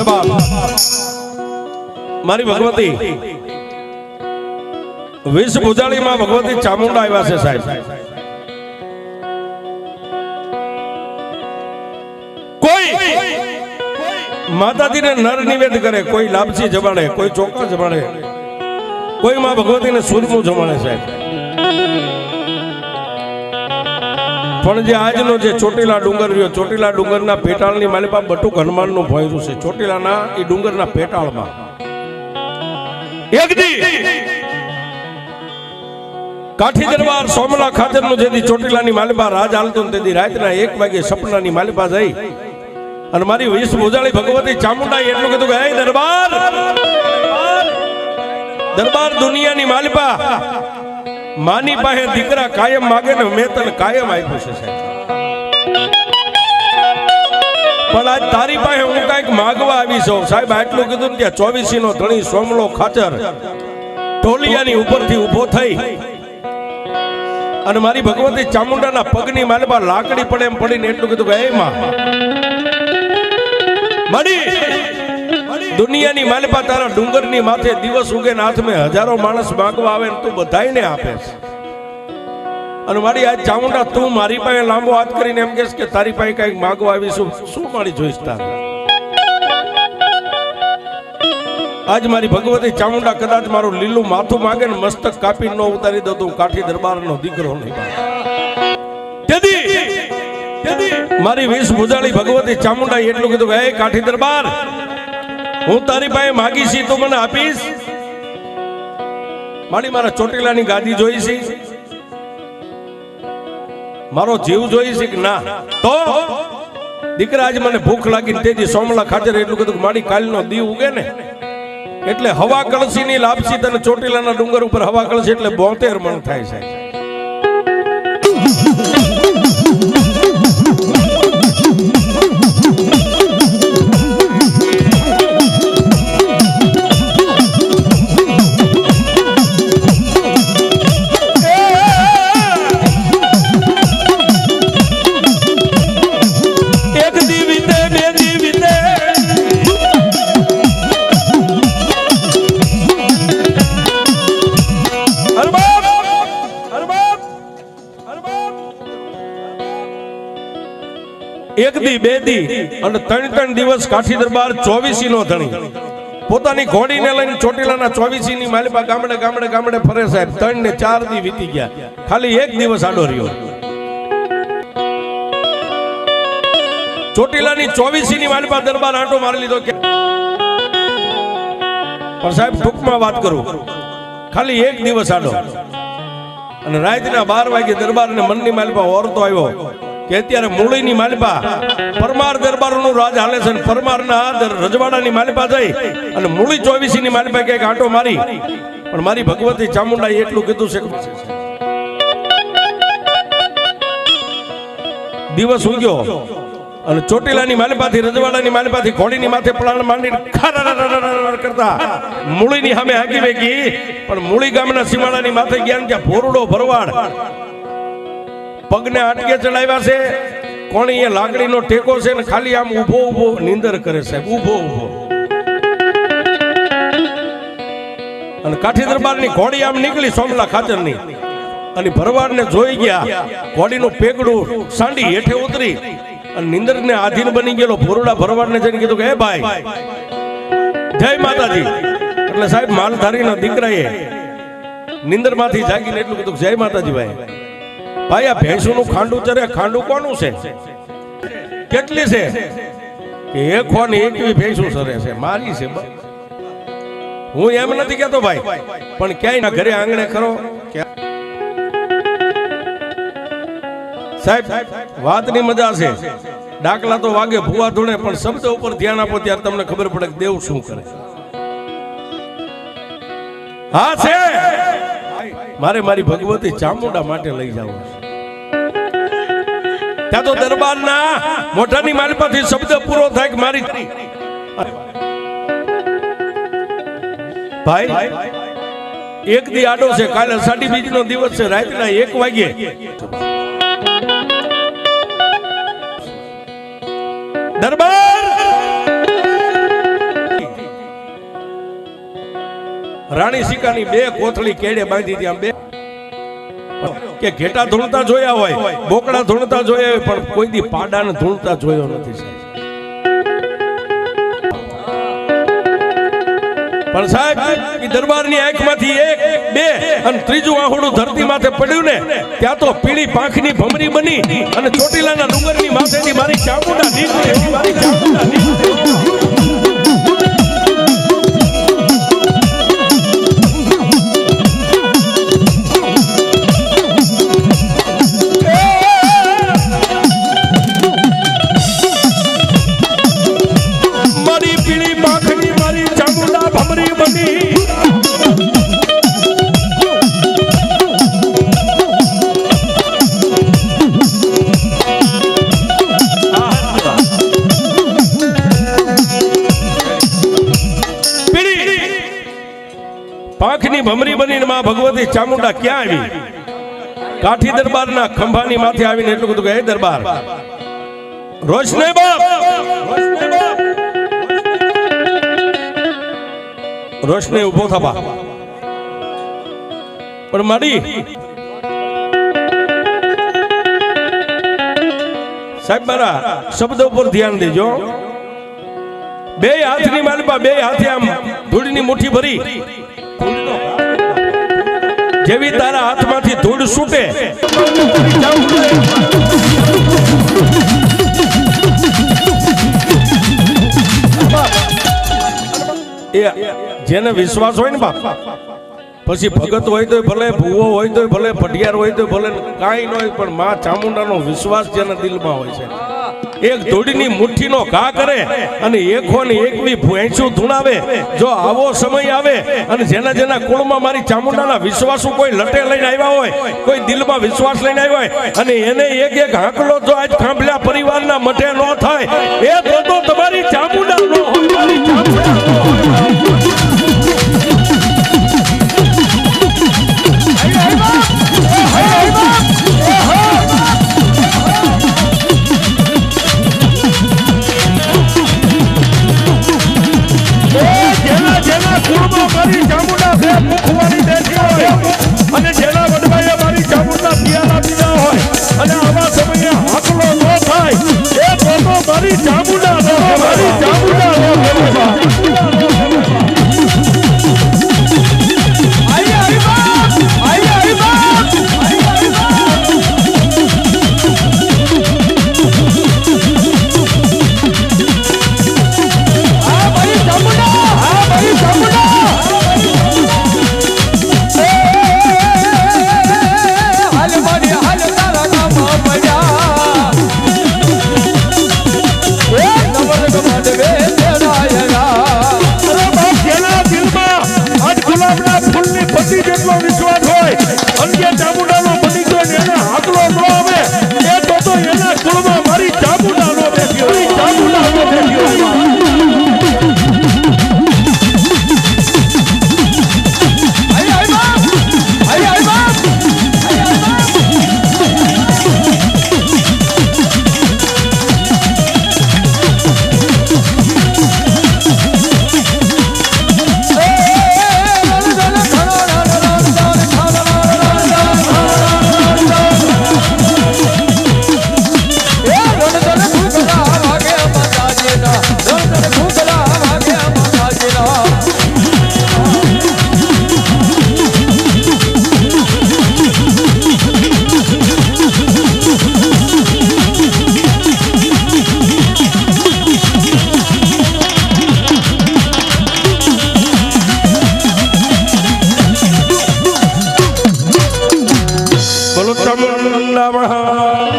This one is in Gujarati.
દરબાર મારી ભગવતી વિષ ભુજાળીમાં ભગવતી ચામુંડા આવ્યા છે સાહેબ. કોઈ માતાજીને નર નિવેદ કરે, કોઈ લાપસી જમાડે, કોઈ ચોખા જમાડે, કોઈ માં ભગવતીને સૂરમું જમાડે સાહેબ. પણ જે આજનો જે ચોટીલા ડુંગર રહ્યો, ચોટીલા ડુંગરના પેટાળની માલિપા બટુક હનુમાનનું ભોંયરું છે. ચોટીલાના એ ડુંગરના પેટાળમાં એક દી કાઠી દરબાર સોમલા ખાતરનું જેથી ચોટીલાની માલિપા રાજ હાલતો ને તેથી રાતના 1 વાગે સપનાની માલિપા જઈ અને મારી વિષ ભુજાળી ભગવતી ચામુંડાએ એટલું કીધું કે હે દરબાર, દરબાર દુનિયાની માલિપા માની પાસે દીકરા કાયમ માગે ને મેં તને કાયમ આપ્યું છે સાહેબ. પણ આજ તારી પાસે હું કઈક માગવા આવી છું સાહેબ. આટલું કીધું ત્યાં 24 નો ધણી સોમલો ખાચર ઢોલિયાની ઉપરથી ઉભો થઈ અને મારી ભગવતી ચામુંડાના પગની માલિપા લાકડી પડે એમ પડીને એટલું કીધું કે હે માં મારી દુનિયાની માલિપા તારા ડુંગરની માથે દિવસ ઉગે ને હાથમાં હજારો માણસ માંગવા આવે ને તું બધાઈને આપે છે. અને મારી આજ ચામુંડા તું મારી પાસે લાંબો હાથ કરીને એમ કહેશ કે તારી પાસે કઈક માંગવા આવીશું, શું મારી જોઈશ તારે? આજ મારી ભગવતી ચામુંડા કદાચ મારું લીલું માથું માંગે ને મસ્તક કાપી ન ઉતારી દઉં તો કાઠી દરબારનો દીકરો નહીં. મારી વિષ ભુજાળી ભગવતી ચામુંડા એટલું કીધું કે હે કાઠી દરબાર, હું તારી પાસે માગીશ તો મને આપીશ? મારી મારા ચોટીલાની ગાદી જોઈ છે, મારો જીવ જોઈ છે કે ના? તો દીકરા આજ મને ભૂખ લાગી ને તેથી સોમલા ખાચર એટલું કીધું કે મારી કાલનો દીવ ઉગે ને એટલે હવા કળસી ની લાપસી તને ચોટીલાના ડુંગર ઉપર હવા કળસી એટલે 72 મણ થાય છે. એક દી, 2 દી અને 3 દિવસ કાઠી દરબાર 24 નો ધણી પોતાની ઘોડીને લઈને ચોટીલાના 24 ની માલિપા ગામડે ગામડે ગામડે ફરે સાહેબ. 3 ને 4 દી વીતી ગયા, ખાલી 1 દિવસ આડો રહ્યો. ચોટીલાની 24 ની માલિપા દરબાર આંટો મારી લીધો. પણ સાહેબ ટૂંકમાં વાત કરું, ખાલી 1 દિવસ આડો અને રાતના 12 વાગે દરબારને મનની માલિપા ઓરતો આવ્યો કે અત્યારે મૂળીની માલિપા પરમાર દરબારનું રાજ હાલે છે. પરમારના રજવાડાની માલિપા જઈ અને મૂળી 24 ની માલિપા કઈક આંટો મારી. પણ મારી ભગવતી ચામુંડાએ એટલું કીધું છે દિવસ ઉગ્યો અને ચોટીલાની માલિપાથી રજવાડાની માલિપાથી ઘોડીની માથે પલાણ માંડી કરતા મૂળીની સામે હાકી વેગી. પણ મૂળી ગામના સીમાડાની માથે ગયા ત્યાં ભોરડો ભરવાડ પગને આટકે ચડાવ્યા છે. કોણી એ લાકડીનો ટેકો છે ને ખાલી આમ ઊભો ઊભો નીંદર કરે સાહેબ, ઊભો ઊભો. અને કાઠી દરબારની ઘોડી આમ નીકળી સોમલા ખાચરની અને ભરવાડને જોઈ ગયા. ઘોડીનું પેગડું સાંડી હેઠે ઉતરી અને નીંદરને આધીન બની ગયેલો ભોરડા ભરવાડને જઈને કીધું કે હે ભાઈ જય માતાજી. એટલે સાહેબ માલધારીના દીકરાએ નીંદરમાંથી જાગીને એટલું કીધું જય માતાજી ભાઈ. ભાઈ આ ભેંસુનું ખાંડું ચરે, ખાંડું કોનું છે? કેટલી છે? કે 1 ને 21 ભેંસું ચરે છે, મારી છે. હું એમ નથી કહેતો ભાઈ, પણ ક્યાંય ના ઘરે આંગણે ખરો સાહેબ. વાતની મજા છે, ડાકલા તો વાગે ભૂવા ધૂણે, પણ શબ્દ ઉપર ધ્યાન આપો ત્યારે તમને ખબર પડે કે દેવ શું કરે. હા છે, મારે મારી ભગવતી ચામુંડા માટે લઈ જવું છે. ત્યાં તો દરબારના મોઢાની માલિપાથી શબ્દ પૂરો થાય કે મારી ભાઈ 1 દી આડો છે. કાલે 2.5 નો દિવસ છે, રાતના 1 વાગે દરબાર રાણી સિકાની 2 કોથળી કેડે બાંધી ત્યાં 2 કે ઘેટા ધૂણતા જોયા હોય, બોકડા ધૂણતા જોયા હોય, પણ કોઈ દી પાડાને ધૂણતા જોયો નથી સાહેબ. પણ સાહેબ એ દરબારની આંખમાંથી 1 2 અને ત્રીજું આહુડું ધરતી માથે પડ્યું ને ત્યાં તો પીળી પાંખની ભમરી બની અને ચોટીલાના ડુંગરની માથેથી મારી ચામુંડા નીકળી, મારી ચામુંડા નીકળી. પાંખની ભમરી બનીને માં ભગવતી ચામુંડા ક્યાં આવી? કાઠી દરબારના ખંભાની માથે આવીને એટલું કીધું કે હે દરબાર, રોશને બાપ, રોશને ઉભો થવા. પણ મારી સાહેબ મારા શબ્દ ઉપર ધ્યાન દેજો. 2 હાથની માલપા 2 હાથે આમ ધૂળની મુઠ્ઠી ભરી, જેવી તારા હાથમાંથી ધૂળ છૂટે જેને વિશ્વાસ હોય ને બાપ, પછી ભગત હોય તો ભલે, ભૂવો હોય તો ભલે, પઢિયાર હોય તો ભલે, કાંઈ ન હોય, પણ માં ચામુંડાનો વિશ્વાસ જેના દિલમાં હોય છે, એક ધૂળની મુઠ્ઠીનો ઘા કરે અને એકો ને એકવી ભેંસું ધૂણાવે. જો આવો સમય આવે અને જેના જેના કુળમાં મારી ચામુંડાના વિશ્વાસુ કોઈ લટે લઈને આવ્યા હોય, કોઈ દિલમાં વિશ્વાસ લઈને આવ્યા હોય અને એને એક એક હાંકલો જો આજ ખાંભલા પરિવારના મઢે ન થાય, એ તો તમારી ચામુંડા ન હોય, મારી ચામુંડા ન હોય. અને જેના વડવાએ મારી ચામુંડા પિયાલા દીધા હોય અને આવા સમયે હાકલો ન થાય, એ તો મારી ચામુંડા ન હોય, મારી ચામુંડા ન હોય. જેટલો વિશ્વાસ હોય અન્ય ચામુંડાનો બની ગયો ને એને હાકલો ન આવે, એ તો એના કુળમાં મારી ચામુંડાનો બેઠ્યો, મારી ચામુંડાનો બેઠ્યો. ચામુંડા મહા